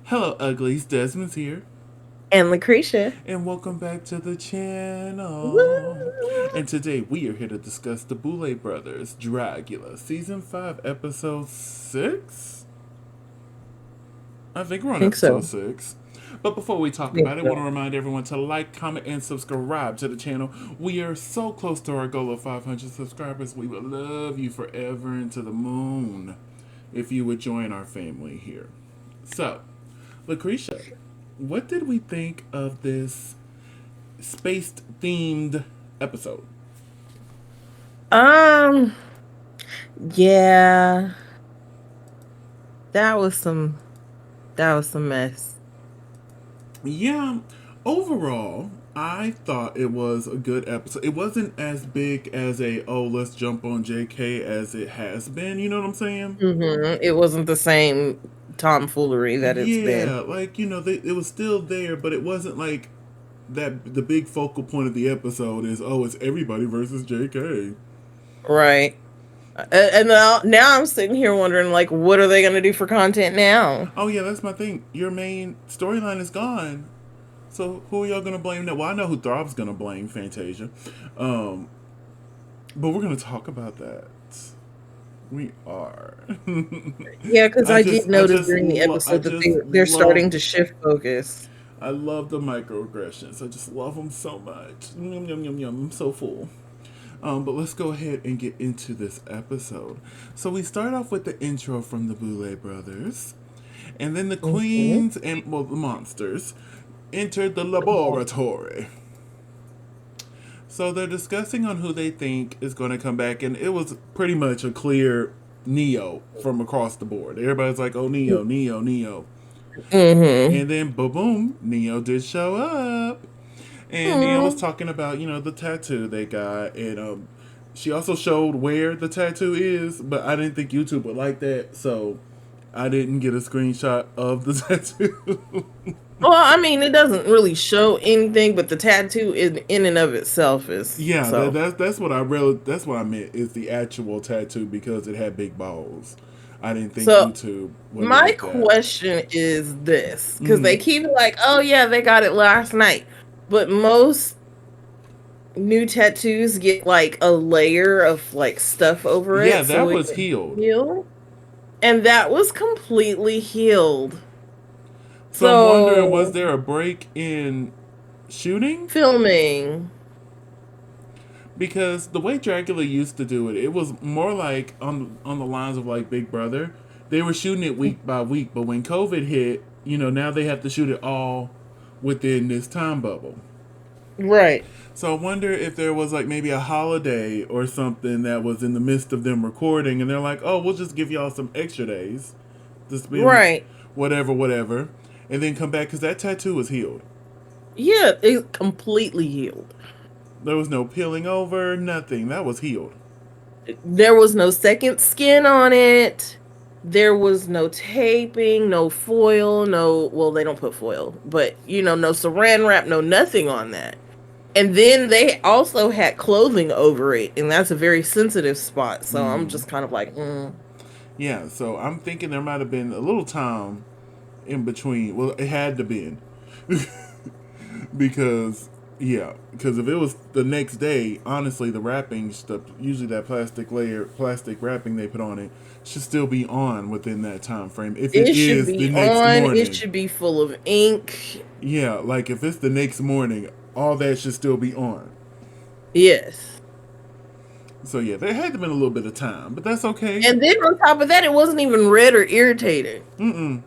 Hello, uglies. Desmond's here, And LaCresha. and welcome back to the channel. Woo! And today we are here to discuss the Boulet brothers, Dragula, season 5, episode 6. I think we're I on think episode so. 6. But before we talk I think about it, I want to so. remind everyone to like, comment, and subscribe to the channel. We are so close to our goal of 500 subscribers. We would love you forever and to the moon if you would join our family here. So, Lucretia, what did we think of this space themed episode? Um, yeah, that was some mess. Yeah, overall, I thought it was a good episode. It wasn't as big as a oh let's jump on JK as it has been. You know what I'm saying? It wasn't the same tomfoolery that it's been. Yeah, like it was still there, but it wasn't like that. The big focal point of the episode is oh it's everybody versus JK. Right. And now I'm sitting here wondering, like, what are they going to do for content now? Oh yeah, that's my thing. Your main storyline is gone. So who are y'all gonna blame now? Well, I know who Throb's gonna blame Fantasia, um, but we're gonna talk about that. We are. Yeah, because I did notice during the I episode that just they're starting love, to shift focus. I love the microaggressions. I just love them so much. Yum yum yum yum. I'm so full. But let's go ahead and get into this episode. So we start off with the intro from the Boulet brothers, and then the Mhm. queens and well the monsters entered the laboratory. So they're discussing on who they think is going to come back, and it was pretty much a clear Neo from across the board. Everybody's like, "Oh, Neo, Neo, Neo," Mhm. and then boom, boom, Neo did show up, and Neo was Mhm. talking about the tattoo they got, and she also showed where the tattoo is, but I didn't think YouTube would like that, so I didn't get a screenshot of the tattoo. Well, I mean, it doesn't really show anything, but the tattoo in and of itself is Yeah, so. that's what that's what I meant is the actual tattoo because it had big balls. I didn't think So YouTube would my like that. question is this, because they Mm, keep it like, oh yeah, they got it last night, but most new tattoos get like a layer of like stuff over yeah, it so that it was can healed. heal, and that was completely healed. So I'm wondering, was So there a break in shooting? filming, Because the way Dragula used to do it, it was more like on the lines of like Big Brother. They were shooting it week by week, but when COVID hit, now they have to shoot it all within this time bubble. right, So I wonder if there was like maybe a holiday or something that was in the midst of them recording, and they're like, "Oh, we'll just give y'all some extra days to spend right. whatever, whatever, and then come back because that tattoo was healed. Yeah, it completely healed. There was no peeling over, nothing. That was healed. There was no second skin on it. There was no taping, no foil, no, well, they don't put foil, but no saran wrap, no nothing on that. And then they also had clothing over it, and that's a very sensitive spot. So I'm just kind of like, Yeah, so I'm thinking there might have been a little time in between. Well, it had to been because because if it was the next day, honestly, the wrapping stuff, usually that plastic wrapping they put on it, should still be on within that time frame. If it it should is the be next on. It morning, should be full of ink. yeah, like if it's the next morning, all that should still be on. Yes. So yeah, there had to been a little bit of time, but that's okay. And then on top of that, it wasn't even red or irritated. Mm-mm.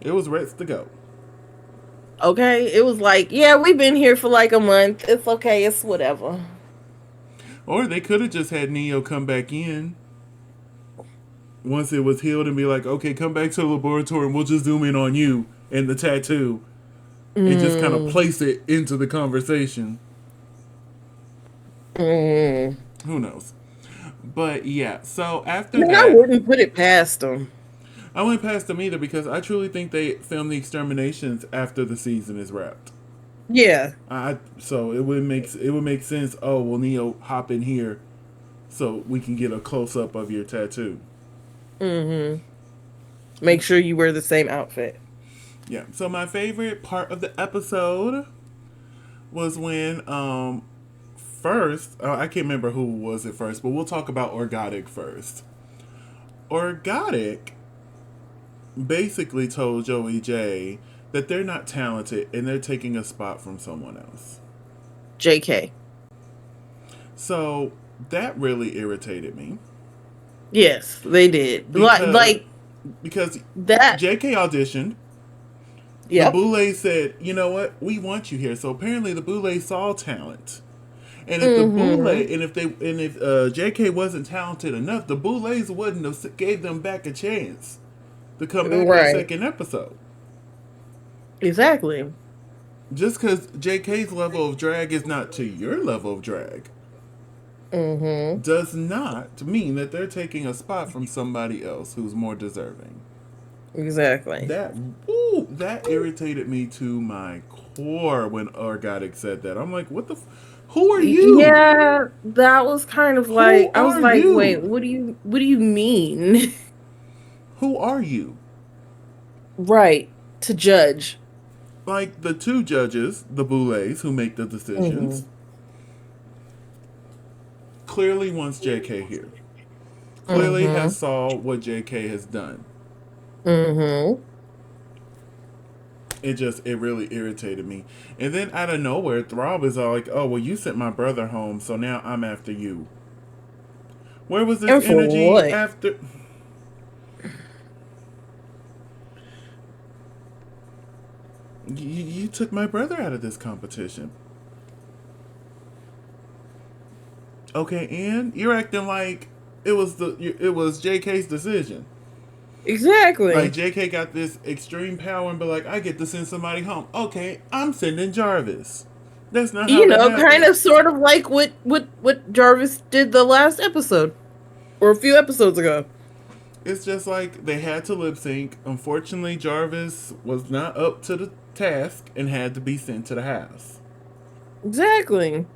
It was ready to go. Okay. It was like, yeah, we've been here for like a month. It's okay. It's whatever. Or they could have just had Neo come back in once it was healed and be like, okay, come back to the laboratory and we'll just zoom in on you and the tattoo and just kind of Mm, place it into the conversation. mm. Who knows? But yeah, so I after mean, I that, wouldn't put it past them. I went past them either because I truly think they film the exterminations after the season is wrapped. Yeah. So it would make sense. Oh well, Neo, hop in here so we can get a close up of your tattoo. Hmm. Make sure you wear the same outfit. Yeah. So my favorite part of the episode was when first I can't remember who was it first, but we'll talk about Orgotic first. Orgotic basically told Joey J that they're not talented and they're taking a spot from someone else. JK. So that really irritated me Yes, they did. because Like because that. JK auditioned. The Yep. Boulet said, "You know what? We want you here." So apparently the Boulet saw talent. And if the Mm-hmm. Boulet and if JK wasn't talented enough, the Boulets wouldn't have gave them back a chance to come back in the Right. second episode. Exactly. Just because JK's level of drag is not to your level of drag Mm-hmm. does not mean that they're taking a spot from somebody else who's more deserving. Exactly. That that irritated me to my core when Orgotic said that. I'm like, what the? Who are you? Yeah, that was kind of Who like I was are like, wait, you? what do you mean? Who are you? Right. To judge. Like the two judges, the Boulets who make the decisions, Mm-hmm. clearly wants JK here. Clearly has Mm-hmm. saw what JK has done. Mm-hmm. It really irritated me. And then out of nowhere, Throb is all like, "Oh well, you sent my brother home, so now I'm after you." Where was this And for energy what? after? You took my brother out of this competition. Okay, and you're acting like it was JK's decision. Like Exactly. JK got this extreme power and be like, I get to send somebody home. Okay, I'm sending Jarvis. That's not how You that know, kind happens. of sort of like what Jarvis did the last episode. Or a few episodes ago. It's just like they had to lip sync. Unfortunately, Jarvis was not up to the task and had to be sent to the house. Exactly.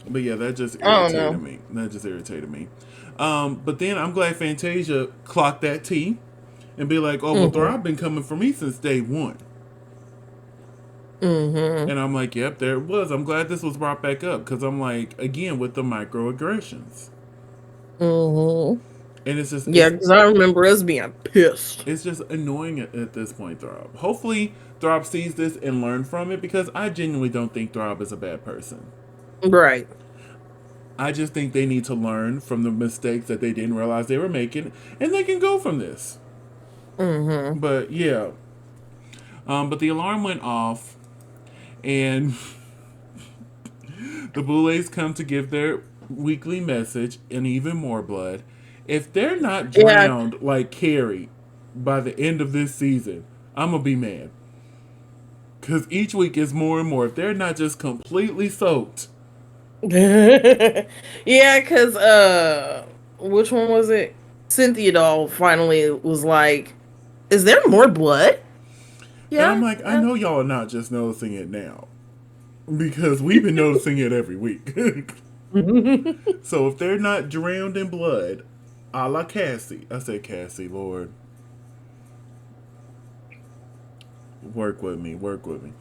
But yeah, that just I don't irritated know. me. That just irritated me. But then I'm glad Fantasia clocked that T and be like, oh, well, Mm-hmm. Throb been coming for me since day one. Mm-hmm. And I'm like, yep, there it was. I'm glad this was brought back up because I'm like, again, with the microaggressions. Mm-hmm. And it's just, Yeah, because I remember us being pissed. it's just annoying at this point, Throb. Hopefully, Throb sees this and learn from it because I genuinely don't think Throb is a bad person. Right. I just think they need to learn from the mistakes that they didn't realize they were making, and they can go from this. Mm-hmm. But yeah, but the alarm went off, and the Boulets come to give their weekly message and even more blood. If they're not Yeah. drowned like Carrie by the end of this season, I'm gonna be mad. Cause each week is more and more. If they're not just completely soaked, Yeah, because which one was it? Cynthia Doll finally was like, "Is there more blood?" and I'm Yeah, like, I yeah. know y'all are not just noticing it now because we've been noticing it every week. So if they're not drowned in blood, a la Cassie, I say Cassie, Lord, work with me, work with me.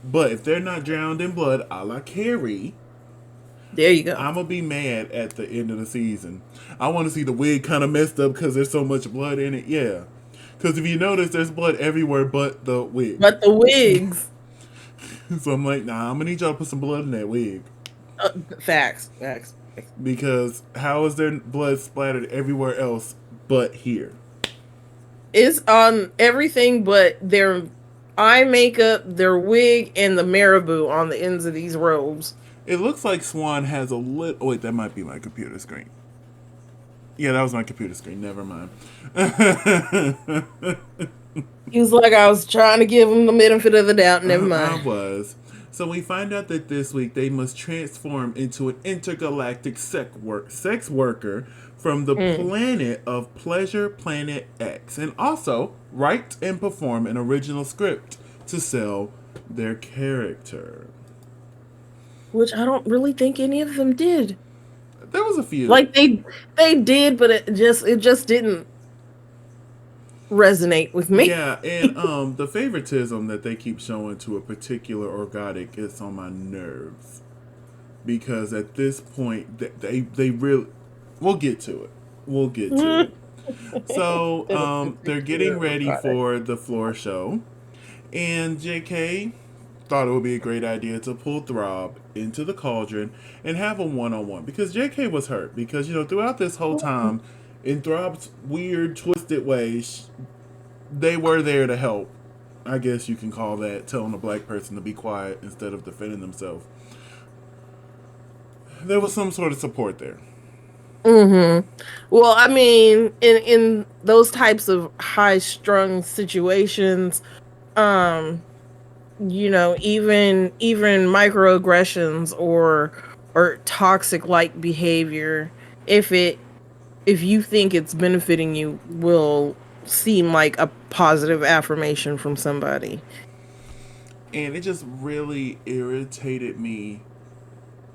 But if they're not drowned in blood, a la Carrie, There you go. I'm gonna be mad at the end of the season. I want to see the wig kind of messed up because there's so much blood in it. Yeah, because if you notice, there's blood everywhere but the wig. But the wigs, So I'm like, nah, I'm gonna need y'all to put some blood in that wig facts, facts. Facts. because how is there blood splattered everywhere else but here? It's on everything but their eye makeup, their wig, and the marabou on the ends of these robes. It looks like Swan has a little. Oh, wait, that might be my computer screen. Yeah, that was my computer screen. Never mind. He was like, I was trying to give him the benefit of the doubt. Never I mind. was. So we find out that this week they must transform into an intergalactic sex worker from the Mm. planet of Pleasure Planet X, and also write and perform an original script to sell their character. Which I don't really think any of them did. There was a few. Like they did, but it just didn't. resonate with me. Yeah, and the favoritism that they keep showing to a particular organic is on my nerves because at this point they really we'll get to it. We'll get to it. So In a they're getting particular ready product. for the floor show, and JK thought it would be a great idea to pull Throb into the cauldron and have a one-on-one because JK was hurt because throughout this whole time in Throb's weird twisted ways they were there to help. I guess you can call that telling a black person to be quiet instead of defending themselves. There was some sort of support there. Mm-hmm. Well, I mean, in those types of high strung situations, um, even microaggressions or toxic like behavior, if it if you think it's benefiting you, will seem like a positive affirmation from somebody. And it just really irritated me.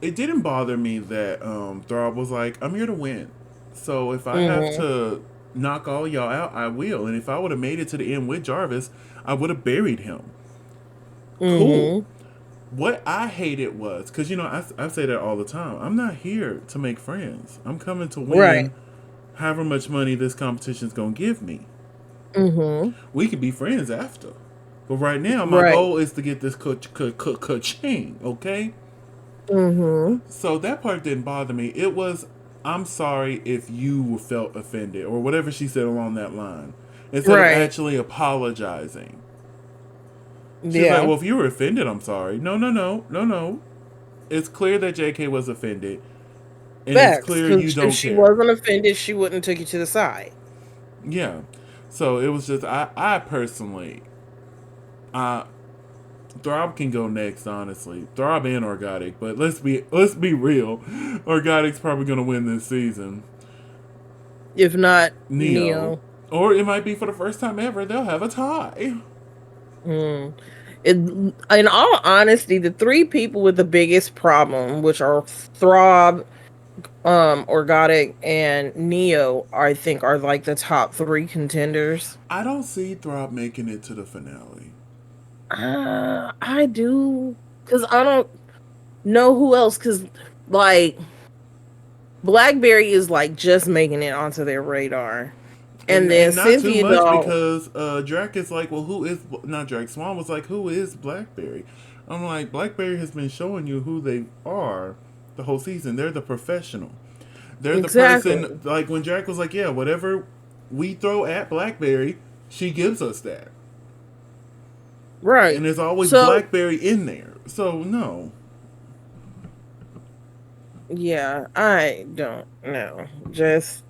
It didn't bother me that Throb was like, I'm here to win. So if I have Mm-hmm. to knock all y'all out, I will. And if I would have made it to the end with Jarvis, I would have buried him. Cool. Mm-hmm. What I hated was, because, I say that all the time. I'm not here to make friends. I'm coming to Right. win however much money this competition's going to give me. Mm-hmm. We could be friends after. But right now, my Right. goal is to get this ka-ching, okay? Mm-hmm. So that part didn't bother me. It was, I'm sorry if you felt offended, or whatever she said along that line. Instead of Right. actually apologizing. She's like, Yeah. well, if you were offended, I'm sorry. No, no, no, no, no. It's clear that JK was offended, and it's Facts. clear you Because if don't she care. wasn't offended, she wouldn't take you to the side. Yeah. So it was just, I personally, I Throb can go next, honestly. Throb and Organic, but let's be real. Organic's probably gonna win this season. If not Neo. Neo. Or it might be for the first time ever, they'll have a tie. Mm. In all honesty, the three people with the biggest problem, which are Throb, Organic, and Neo, I think are like the top three contenders. I don't see Throb making it to the finale. I do, because I don't know who else. Because like Blackberry is like just making it onto their radar, and then And not too Cynthia much Dog. because Drac is like, well, who is not Drac? Swan was like, who is Blackberry? I'm like, Blackberry has been showing you who they are the whole season. They're the professional. They're the Exactly. person. Like when Drac was like, yeah, whatever we throw at Blackberry, she gives us that, Right. and there's always So Blackberry in there. So no, yeah, I don't know. Just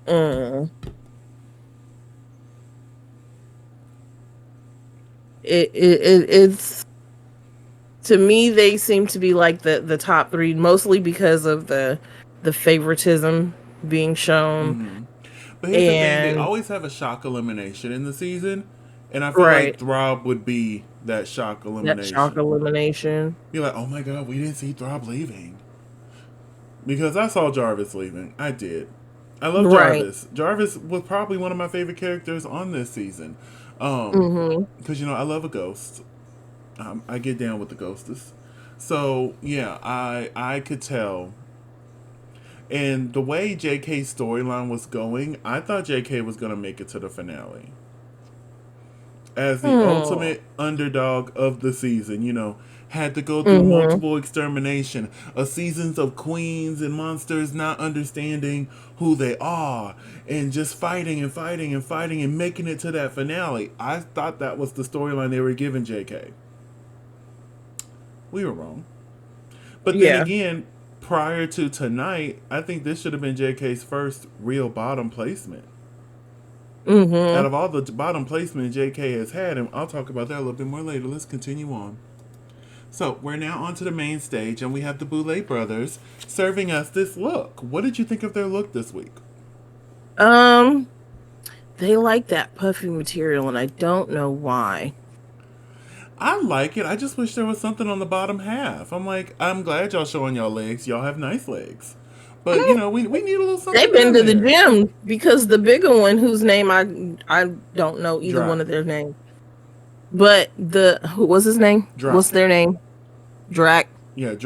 mm, it's to me they seem to be like the top three, mostly because of the favoritism being shown. but here's the thing: they And always have a shock elimination in the season, and I feel like right, Throb would be that shock that shock elimination. elimination. Be like, oh my god, we didn't see Throb leaving. Because I saw Jarvis leaving. I did. I love Right. Jarvis. Jarvis was probably one of my favorite characters on this season. Mhm. Because, I love a ghost. I get down with the ghostess. So, yeah, I could tell. And the way JK's storyline was going, I thought JK was going to make it to the finale as the Hmm. ultimate underdog of the season, had to go through Mhm. multiple extermination, a seasons of queens and monsters not understanding who they are, and just fighting and fighting and fighting and making it to that finale. I thought that was the storyline they were giving JK. We were wrong. But then Yeah. again, prior to tonight, I think this should have been JK's first real bottom placement. Out Mhm. of all the bottom placement JK has had, and I'll talk about that a little bit more later. Let's continue on. So we're now onto the main stage, and we have the Boulet brothers serving us this look. What did you think of their look this week? Um, they like that puffy material, and I don't know why. I like it. I just wish there was something on the bottom half. I'm glad y'all showing y'all legs. Y'all have nice legs. But we need a little something They've been down to the there. gym because the bigger one, whose name I don't know either Drac. one of their names, but what's his name? What's Drac. their name? Drac. Yeah,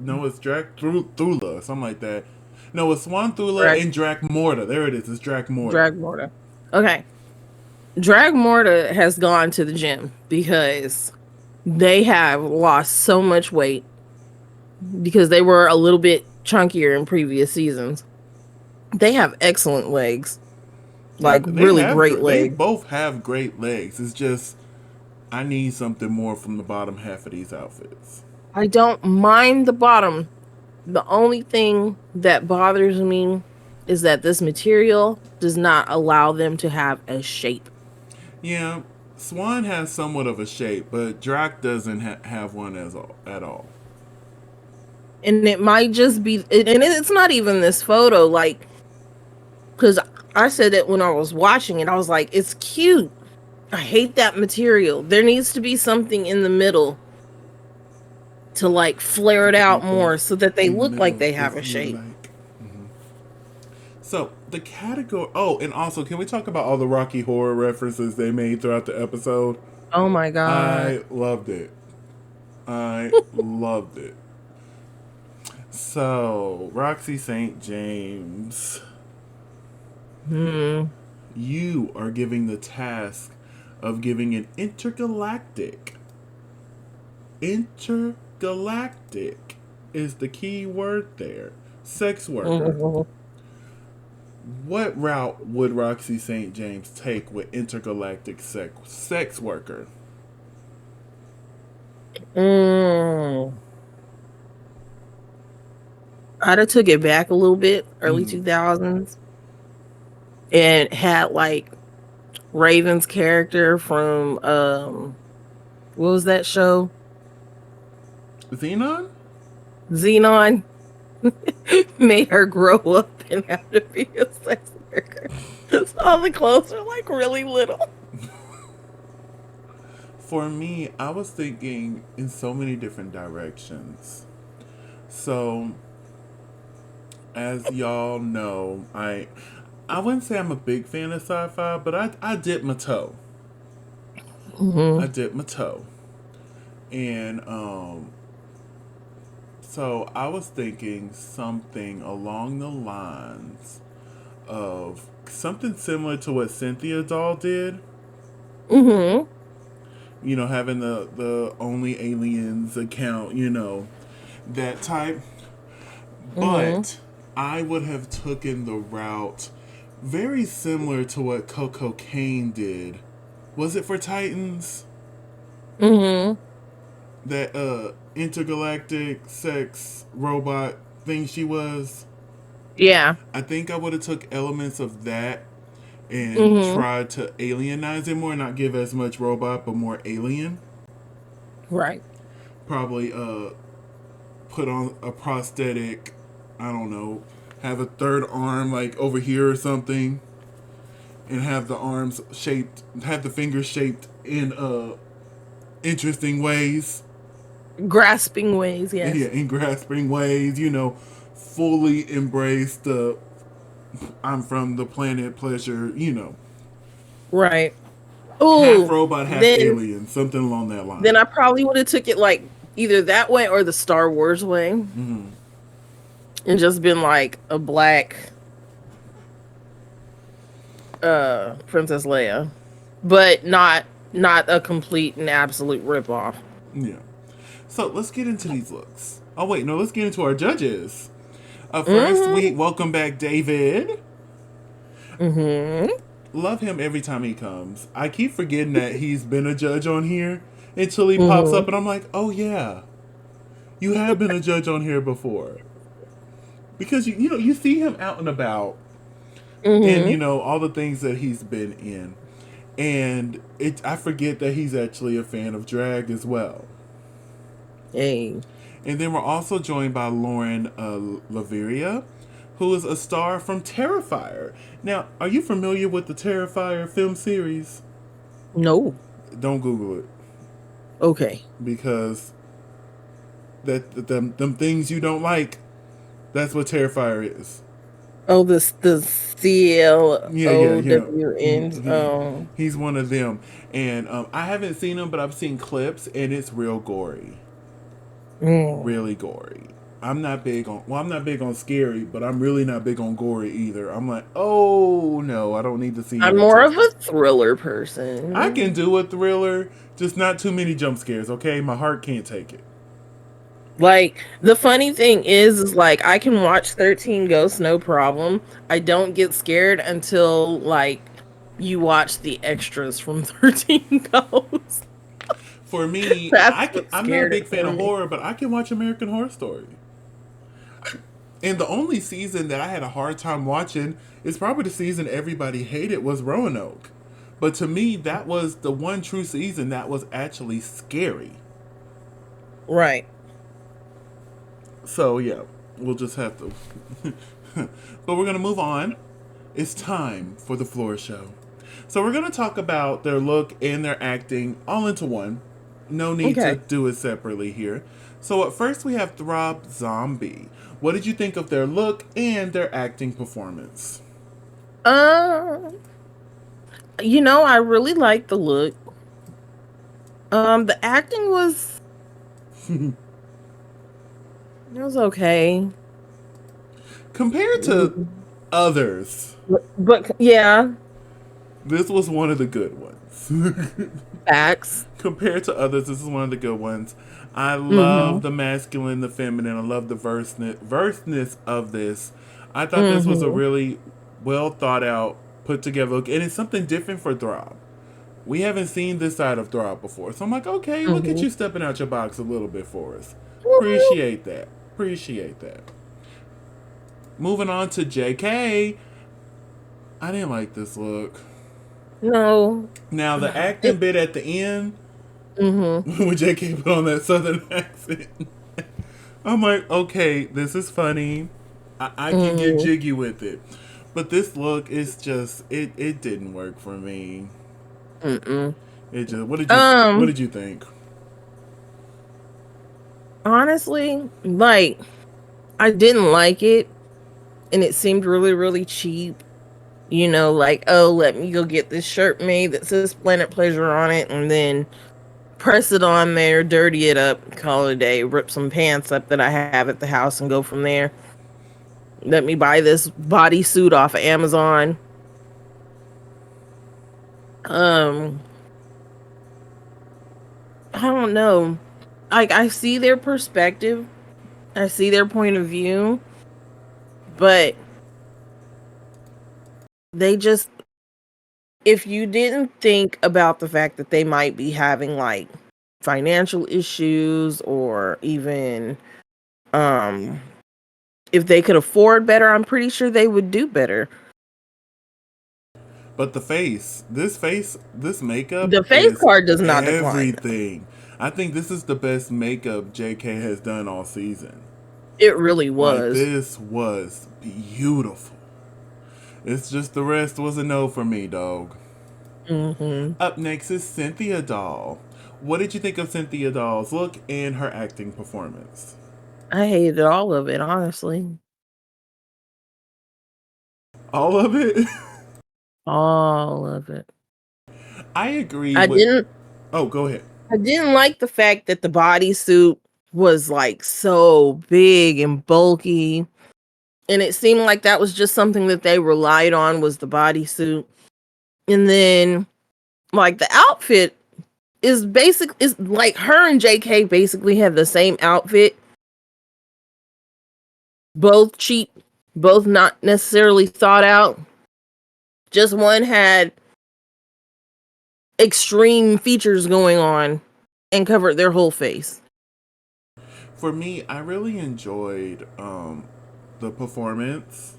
No, it's Drac Thula, something like that. No, it's Swan Thula Drac. and Drac Morta. There it is. It's Drac Morta. Drag Morta. Okay, Drag Morta has gone to the gym because they have lost so much weight because they were a little bit chunkier in previous seasons. They have excellent legs, Yeah, like really great they legs. both have great legs. It's just I need something more from the bottom half of these outfits. I don't mind the bottom. The only thing that bothers me is that this material does not allow them to have a shape. Yeah, Swan has somewhat of a shape, but Drac doesn't have one at all. And it might just be, and it's not even this photo, like, because I said it when I was watching it. I was like, it's cute. I hate that material. There needs to be something in the middle to like flare it out more so that they look like they have a shape. Mm-hmm. So the category. Oh, and also, can we talk about all the Rocky Horror references they made throughout the episode? Oh my god! I loved it. I loved it. So Roxy St. James, you are giving the task of giving an intergalactic is the key word there. Sex worker. What route would Roxy St. James take with intergalactic sex worker? I'd have took it back a little bit, early 2000s, and had like Raven's character from what was that show? Xenon? Xenon. Made her grow up and have to be a sex worker. So all the clothes are like really little. For me, I was thinking in so many different directions. So, as y'all know, I wouldn't say I'm a big fan of sci-fi, but I dip my toe. I dip my toe. And so I was thinking something along the lines of something similar to what Cynthia Doll did. Having the Only Aliens account, that type. But I would have taken the route very similar to what Coco Kane did. Was it for Titans? That intergalactic sex robot thing she was. Yeah. I think I would have took elements of that and tried to alienize it more, not give as much robot but more alien. Right. Probably put on a prosthetic, I don't know, have a third arm like over here or something, and have the arms shaped, have the fingers shaped in interesting ways. Grasping ways, yes. Yeah, in grasping ways, fully embrace the I'm from the planet pleasure, Right. Ooh, half robot, half alien, something along that line. Then I probably would have took it like either that way or the Star Wars way. And just been like a black Princess Leia. But not a complete and absolute ripoff. Yeah. So let's get into these looks. Oh wait, no, let's get into our judges. First, we welcome back David. Love him every time he comes. I keep forgetting that he's been a judge on here until he pops up, and I'm like, oh yeah, you have been a judge on here before. Because you see him out and about, and all the things that he's been in, and I forget that he's actually a fan of drag as well. Hey. And then we're also joined by Lauren Laveria, who is a star from Terrifier. Now, are you familiar with the Terrifier film series? No. Don't Google it. Okay. Because them things you don't like That's what Terrifier is. Oh, the Yeah, yeah, yeah. CLOWNs. Oh. He's one of them, and I haven't seen him, but I've seen clips, and it's real gory, Mm. really gory. I'm not big on scary, but I'm really not big on gory either. I'm like, oh no, I don't need to see I'm your more of intestines. a thriller I can person. do a thriller, just not too many jump scares. Okay, my heart can't take it. Like the funny thing is like I can watch 13 Ghosts no problem. I don't get scared until like you watch the extras from 13 Ghosts. For me, That's what I'm not a scared big it fan for of me. horror, but I can watch American Horror Story. And the only season that I had a hard time watching is probably the season everybody hated was Roanoke. But to me, that was the one true season that was actually scary. Right. So yeah, we'll just have to. But we're gonna move on. It's time for the floor show. So we're gonna talk about their look and their acting all into one. No need to Okay. do it separately here. So at first we have Throb Zombie. What did you think of their look and their acting performance? Uh, I really like the look. The acting was it was okay. Compared to others, But yeah, this was one of the good ones. facts. Compared to others, this is one of the good ones. I love Mhm. the masculine, the feminine. I love the verseness of this. I thought this was a Mhm. really well thought out, put together look, and it's something different for Throb. We haven't seen this side of Throb before, so I'm like, okay, look at Mhm. you stepping out your box a little bit for us. Mhm. Appreciate that. Appreciate that. Moving on to JK. I didn't like this look. No. Now the acting It, bit at the end mhm. when JK put on that southern accent. I'm like, okay, this is funny. I can get Mhm. jiggy with it. But this look is just it didn't work for me. Mm-mm. It just what Um, did you think? honestly, like I didn't like it and it seemed really, really cheap. Like, oh, let me go get this shirt made that says Planet Pleasure on it and then press it on there, dirty it up, call it a day, rip some pants up that I have at the house and go from there. Let me buy this bodysuit off of Amazon. Um, I don't know. Like I see their perspective, I see their point of view, but they just if you didn't think about the fact that they might be having like financial issues or even um if they could afford better, I'm pretty sure they would do better. But this makeup The face is card does not decline. everything. I think this is the best makeup JK has done all season. It really Like was. this was beautiful. It's just the rest was a no for me, dog. Hmm. Up next is Cynthia Doll. What did you think of Cynthia Doll's look and her acting performance? I hated all of it, honestly. All of it? All of it. I agree I with. didn't Oh, go ahead. I didn't like the fact that the bodysuit was like so big and bulky. And it seemed like that was just something that they relied on was the bodysuit. And then like the outfit is like her and JK basically have the same outfit. Both cheap, both not necessarily thought out. Just one had extreme features going on and covered their whole face. For me, I really enjoyed the performance,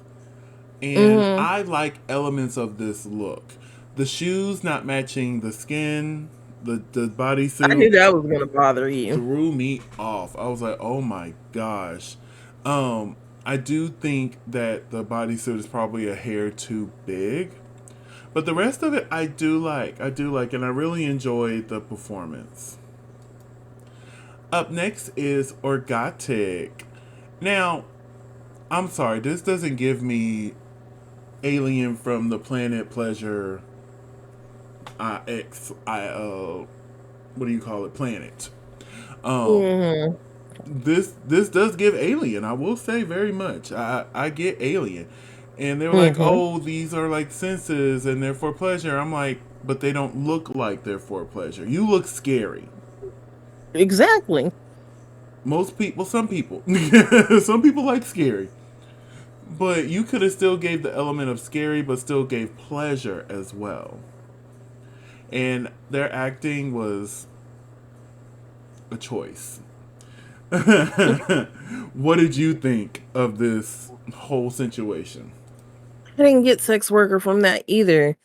and Hmm. I like elements of this look. The shoes not matching the skin, the I knew bodysuit that was gonna bother you. threw me off. I was like, oh my gosh. Um, I do think that the bodysuit is probably a hair too big. But the rest of it I do like. I do like, and I really enjoyed the performance. Up next is Orgotic. Now, I'm sorry, this doesn't give me alien from the planet Pleasure. What do you call it? Planet. Um, Hmm. this does give Alien. I will say very much. I get Alien, and they're like, Hmm. oh, these are like senses and they're for pleasure. I'm like, but they don't look like they're for pleasure. You look scary. Exactly. Most people, some people, some people like scary, but you could have still gave the element of scary, but still gave pleasure as well. And their acting was a choice. What did you think of this whole situation? I didn't get sex worker from that either.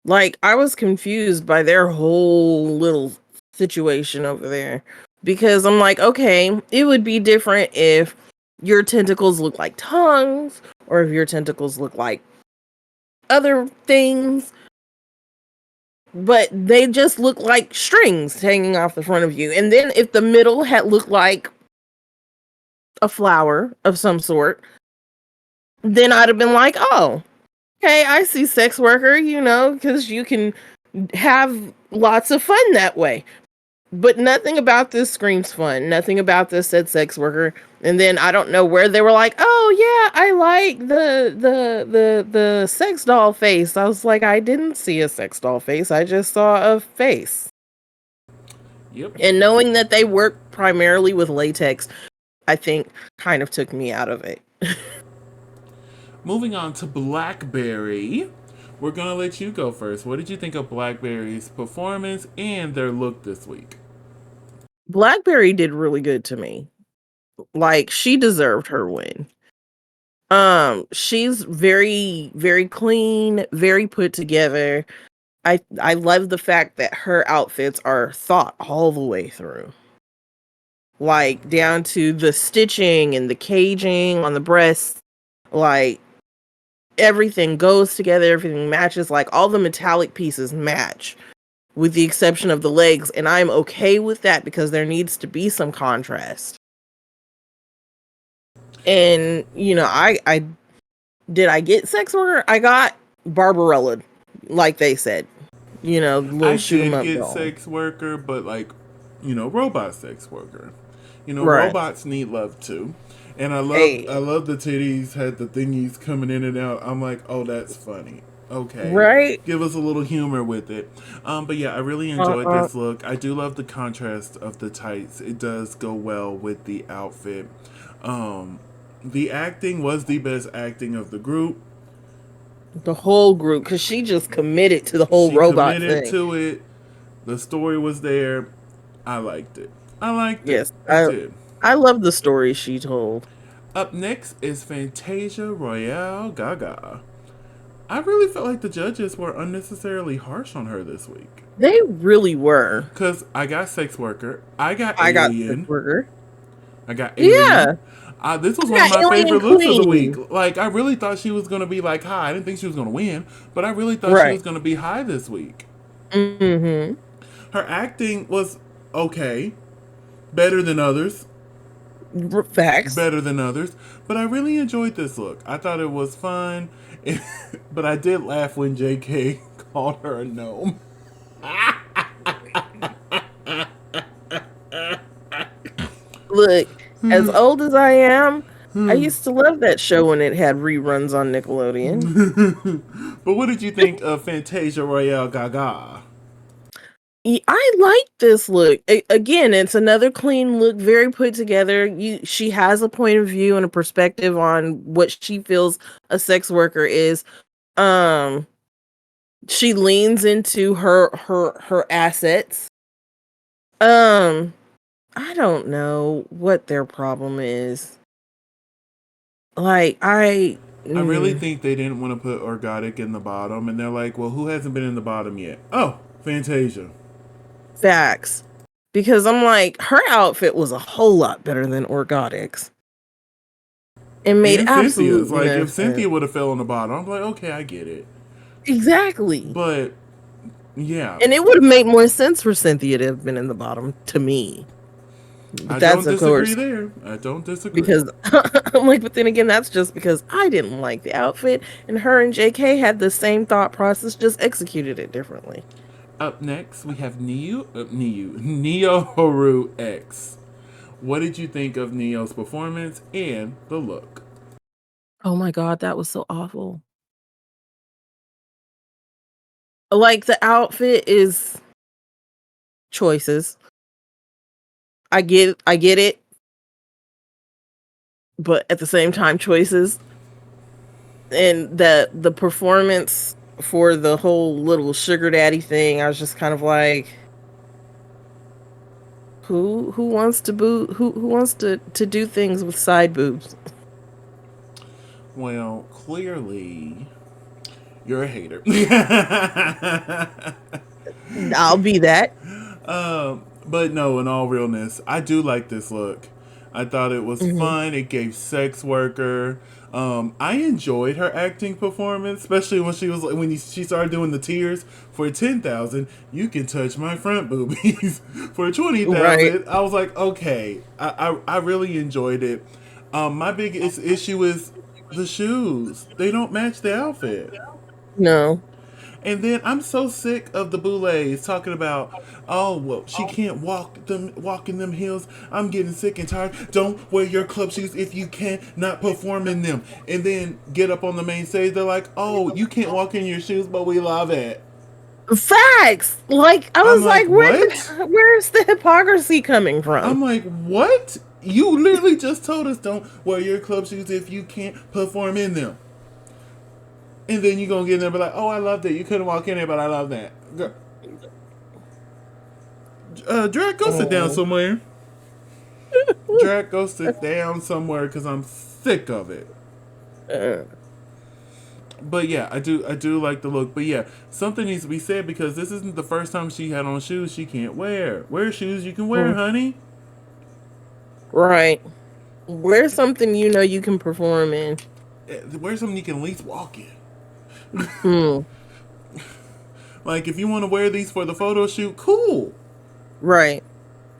Like, I was confused by their whole little situation over there because I'm like, okay, it would be different if your tentacles look like tongues or if your tentacles look like other things, but they just look like strings hanging off the front of you. And then if the middle had looked like a flower of some sort, then I'd have been like, oh, okay, I see sex worker, because you can have lots of fun that way. But nothing about this screams fun. Nothing about this said sex worker. And then I don't know where they were like, oh yeah, I like the sex doll face. I was like, I didn't see a sex doll face. I just saw a face. Yep. And knowing that they work primarily with latex, I think kind of took me out of it. Moving on to Blackberry. We're going to let you go first. What did you think of Blackberry's performance and their look this week? Blackberry did really good to me. Like, she deserved her win. She's very, very clean, very put together. I love the fact that her outfits are thought all the way through. Like, down to the stitching and the caging on the breasts. Like, everything goes together, everything matches, like all the metallic pieces match with the exception of the legs, and I'm okay with that because there needs to be some contrast. And I did I get sex worker? I got Barbarella, like they said. I Little shoot 'em did up get doll. sex worker, but like, robot sex worker. Right. Robots need love too. And I Hey. love the titties had the thingies coming in and out. I'm like, oh, that's funny. Okay, Right? give us a little humor with it. But yeah, I really enjoyed Uh-uh. this look. I do love the contrast of the tights. It does go well with the outfit. Um, the acting was the best acting of the group. The whole group, because she just committed to the whole She robot committed thing. to it. The story was there. I liked it. I liked it. Yes, I I did. I love the story she told. Up next is Fantasia Royale Gaga. I really felt like the judges were unnecessarily harsh on her this week. They really were. Because I got Sex Worker, I got I got sex Alien, worker. I got Alien. Yeah, This was I one of got my Alien favorite looks of the week. Queen. Like, I really thought she was going to be like high. I didn't think she was going to win, but I really thought she Right. was going to be high this week. Mm-hmm. Her acting was okay, better than others. Facts. Better than others. But I really enjoyed this look. I thought it was fun. But I did laugh when JK called her a gnome. Look, as old as I am, I used to love that show when it had reruns on Nickelodeon. But what did you think of Fantasia Royale Gaga? I like this look. Again, it's another clean look, very put together. She has a point of view and a perspective on what she feels a sex worker is. Um, she leans into her assets. Um, I don't know what their problem is. Like I really think they didn't want to put Orgotic in the bottom, and they're like, well, who hasn't been in the bottom yet? Oh, Fantasia. facts. Because I'm like, her outfit was a whole lot better than Orgotic's. It made And Cynthia's. absolutely Like, no if sense. Cynthia would have fell on the bottom, I'm like, okay, I get it. Exactly. But, yeah. And it would have made more sense for Cynthia to have been in the bottom to me. But I that's don't of disagree course there. I don't disagree. because I'm like, but then again, that's just because I didn't like the outfit, and her and JK had the same thought process, just executed it differently. Up next, we have Neo Haru X. What did you think of Neo's performance and the look? Oh my god, that was so awful. Like the outfit is choices. I get it, but at the same time choices. And the performance for the whole little sugar daddy thing, I was just kind of like, who wants to who wants to do things with side boobs? Well, clearly, you're a hater. I'll be that. But no, in all realness, I do like this look. I thought it was Mhm. fun. It gave sex worker. I enjoyed her acting performance, especially when she was like she started doing the tears for 10,000. You can touch my front boobies for Right. 20,000. I was like, okay, I really enjoyed it. My biggest issue is the shoes. They don't match the outfit. No. And then I'm so sick of the Boulets talking about, oh well, she can't walk in them heels. I'm getting sick and tired. Don't wear your club shoes if you can't not perform in them. And then get up on the main stage. They're like, oh, you can't walk in your shoes, but we love it. Facts. Like I I'm was like, like, what? where's the hypocrisy coming from? I'm like, what? You literally just told us don't wear your club shoes if you can't perform in them. And then you gonna get in there and be like, oh, I love that. You couldn't walk in there, but I love that. Drag, go sit down Mm. somewhere. Drag, go sit down somewhere because I'm sick of it. Uh, But yeah, I do like the look. But yeah, something needs to be said because this isn't the first time she had on shoes she can't wear. Wear shoes you can wear, mm. honey. Right. Wear something you know you can perform in. Wear something you can at least walk in. Mm. Like if you want to wear these for the photo shoot, cool. Right.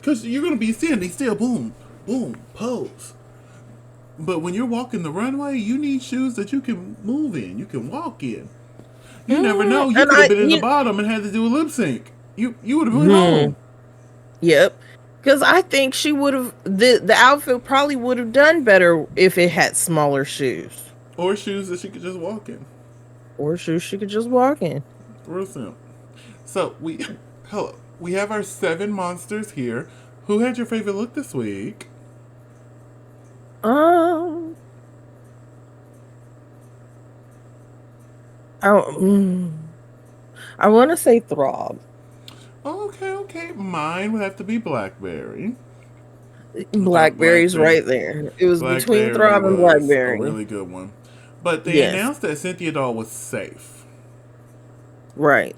Cause you're gonna be standing still, boom, boom, pose. But when you're walking the runway, you need shoes that you can move in, you can walk in. You never know. You And could have been in the bottom and had to do a lip sync. You would have been hmm. home. Yep. Because I think she would have the outfit probably would have done better if it had smaller shoes Or shoes that she could just walk in. or shoes she could just walk in. Real simple. So hello. We have our 7 monsters here. Who had your favorite look this week? Um, I, I want to say Throb. Okay, okay. Mine would have to be Blackberry. I thought Blackberry's Blackberry right there. It was between Blackberry Throb and was a Blackberry. really good one. But they Yes. announced that Cynthia Doll was safe. Right.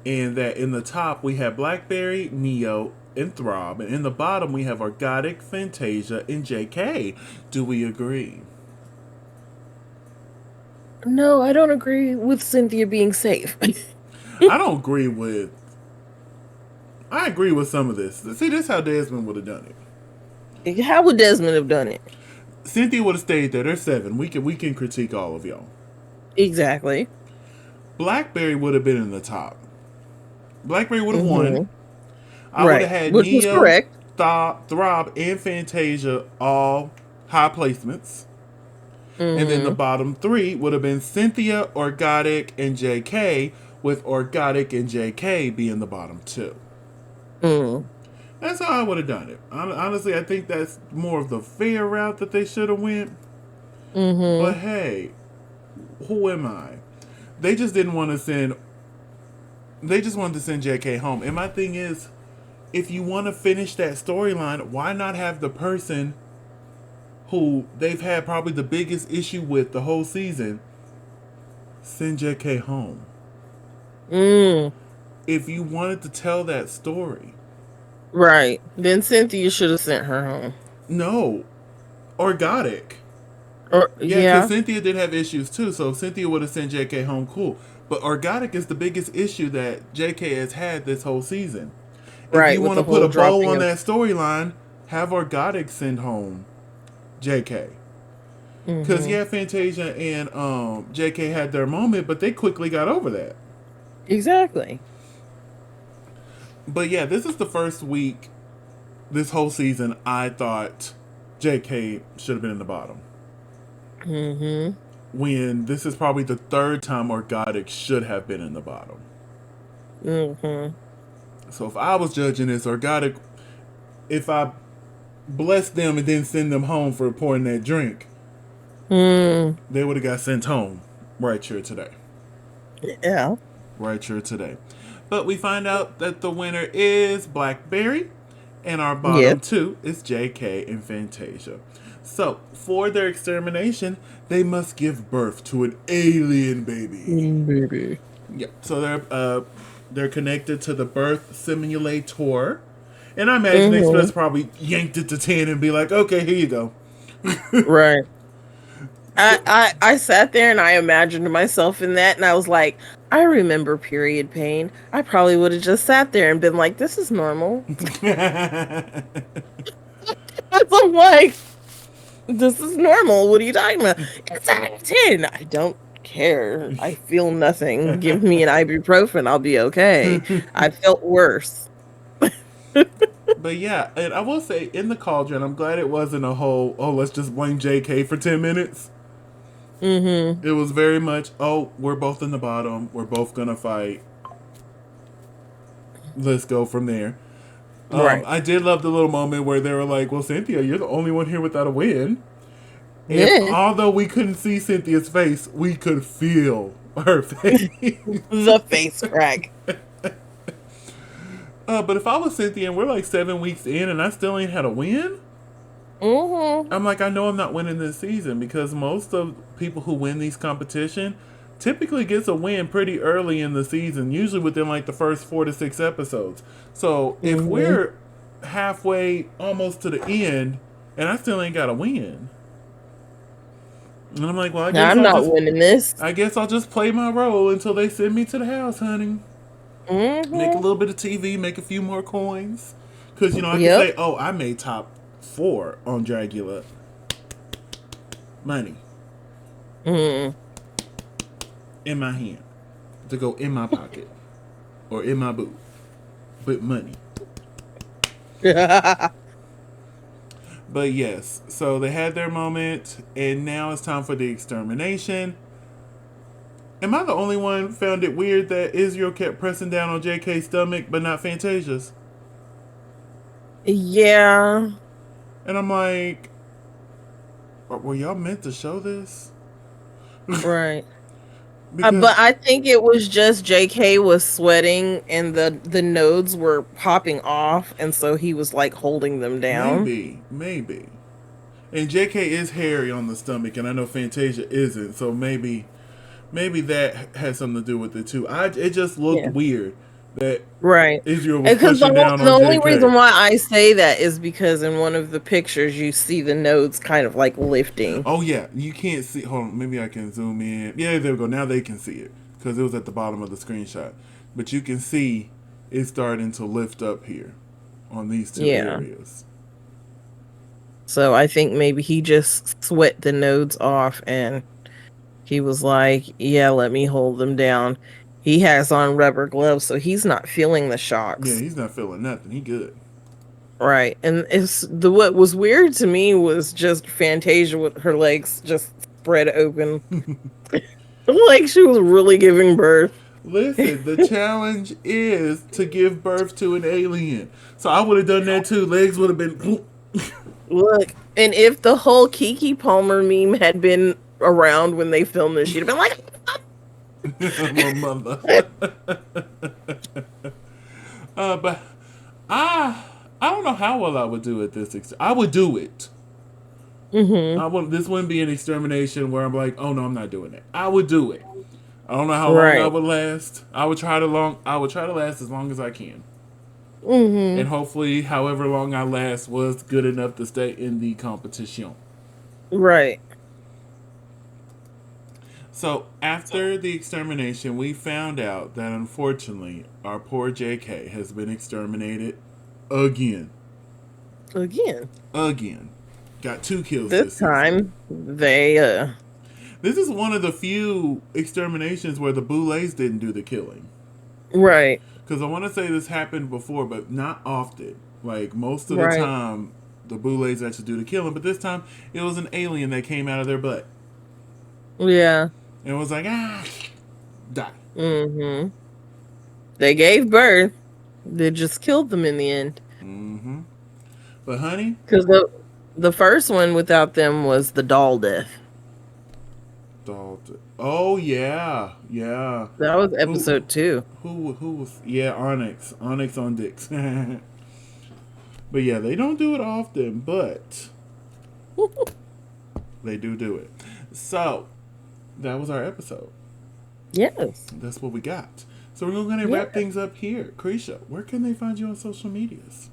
And that in the top we have Blackberry, Neo, and Throb. And in the bottom we have Orgotic, Fantasia, and JK. Do we agree? No, I don't agree with Cynthia being safe. I don't agree with. I agree with some of this. See, this is how Desmond would have done it. How would Desmond have done it? Cynthia would have stayed there. There's 7. We can critique all of y'all. Exactly. Blackberry would have been in the top. Blackberry would have won. Hmm. I would have Right. had Which was Neo, correct. Throb, and Fantasia all high placements. And then the Hmm. bottom 3 would have been Cynthia, Orgotic, and JK, with Orgotic and JK being the bottom 2. Mm. That's how I would have done it. Honestly, I think that's more of the fair route that they should have went. But Hmm. hey, who am I? They just didn't want to send. They just wanted to send JK home. And my thing is, if you want to finish that storyline, why not have the person who they've had probably the biggest issue with the whole season send JK home? Mm. If you wanted to tell that story, Right. Then Cynthia should have sent her home. no, Orgotic. Or Yeah, because yeah. Cynthia did have issues too. So if Cynthia would have sent JK home, cool. But Orgotic is the biggest issue that JK has had this whole season. If Right. you With want to the put whole a bow dropping on of that storyline, have Organic send home JK. Because, Mm-hmm. yeah, Fantasia and JK had their moment, but they quickly got over that. Exactly. But, yeah, this is the first week this whole season I thought JK should have been in the bottom. Mm-hmm. When this is probably the third time Organic should have been in the bottom. Mm-hmm. So if I was judging this, Organic, if I bless them and then send them home for pouring that drink, Mm. they would have got sent home right here today. Yeah. Right here today. But we find out that the winner is Blackberry, and our bottom Yep. two is JK and Fantasia. So, for their extermination, they must give birth to an alien baby. Baby. Yeah. So they're connected to the birth simulator. And I imagine Express Mm-hmm. probably yanked it to 10 and be like, okay, here you go. Right. So, I sat there and I imagined myself in that, and I was like, I remember period pain. I probably would have just sat there and been like, this is normal. I'm like, this is normal. What are you talking about? It's out of 10. I don't care. I feel nothing. Give me an ibuprofen. I'll be okay. I felt worse. but yeah, and I will say in the cauldron, I'm glad it wasn't a whole, oh, let's just blame JK for 10 minutes. Mm-hmm. It was very much, oh, we're both in the bottom. We're both going to fight. Let's go from there. Right. I did love the little moment where they were like, well, Cynthia, you're the only one here without a win. And Yeah. although we couldn't see Cynthia's face, we could feel her face. The face crack. But if I was Cynthia and we're like 7 weeks in and I still ain't had a win, Mm-hmm. I'm like, I know I'm not winning this season because most of people who win these competition typically gets a win pretty early in the season, usually within like the first 4 to 6 episodes. So if Mm-hmm. we're halfway almost to the end and I still ain't got a win, and I'm like, well, I'm not winning this. I guess I'll just play my role until they send me to the house, honey. Make a Mm-hmm. little bit of TV, make a few more coins. Because, I could Yep. say, oh, I made top 4 on Dragula. Money Mm. in my hand to go in my pocket or in my boot. But money. But yes, so they had their moment, and now it's time for the extermination. Am I the only one found it weird that Israel kept pressing down on JK's stomach but not Fantasia's? Yeah. And I'm like, were y'all meant to show this? Right. Because But I think it was just JK was sweating and the nodes were popping off, and so he was like holding them down. maybe. And JK is hairy on the stomach, and I know Fantasia isn't, so maybe that has something to do with it too. It just looked Yeah. weird that Right. Israel was Because pushing down the on only reason JK. why I say that is because in one of the pictures you see the nodes kind of like lifting. Oh yeah, you can't see. Hold on, maybe I can zoom in. Yeah, there we go. Now they can see it because it was at the bottom of the screenshot. But you can see it starting to lift up here on these two Yeah. areas. So I think maybe he just sweat the nodes off and he was like, yeah, let me hold them down. He has on rubber gloves, so he's not feeling the Yeah, shocks. he's not feeling nothing. He good. Right. And what was weird to me was just Fantasia with her legs just spread open. Like she was really giving birth. Listen, the challenge is to give birth to an alien. So I would have done that too. Legs would have been. Look, and if the whole Kiki Palmer meme had been around when they filmed this, she'd have been like, My mother. But I don't know how well I would do it I would do it. mm-hmm. This wouldn't be an extermination where I'm like, oh no, I'm not doing it. I would do it. I don't know how long I Right. would last. I would try to last as long as I can. Mm-hmm. And hopefully however long I last was good enough to stay in the competition. Right. So after the extermination, we found out that unfortunately our poor JK has been exterminated again. Again. Again. Got 2 kills This this season. time they This is one of the few exterminations where the Boulets didn't do the killing. right. Because I want to say this happened before, but not often. Like, most of the Right. time, the Boulets actually do the killing, but this time, it was an alien that came out of their butt. Yeah. And it was like, die. Mm-hmm. They gave birth. They just killed them in the end. Mm-hmm. But, honey, Because the first one without them was the doll death. Dalton. Oh, yeah. Yeah. That was Who, episode 2. who was, yeah, Onyx. Onyx on dicks. But, yeah, they don't do it often, but they do it. So, that was our episode. Yes. That's what we got. So we're going to Yeah. wrap things up here. Krisha, where can they find you on social medias?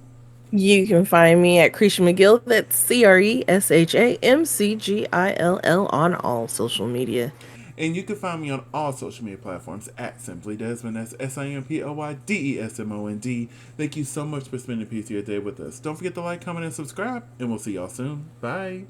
You can find me at Cresha McGill. That's CRESHAMCGILL on all social media. And you can find me on all social media platforms at Simply Desmond. That's SIMPLYDESMOND. Thank you so much for spending a piece of your day with us. Don't forget to like, comment, and subscribe. And we'll see y'all soon. Bye.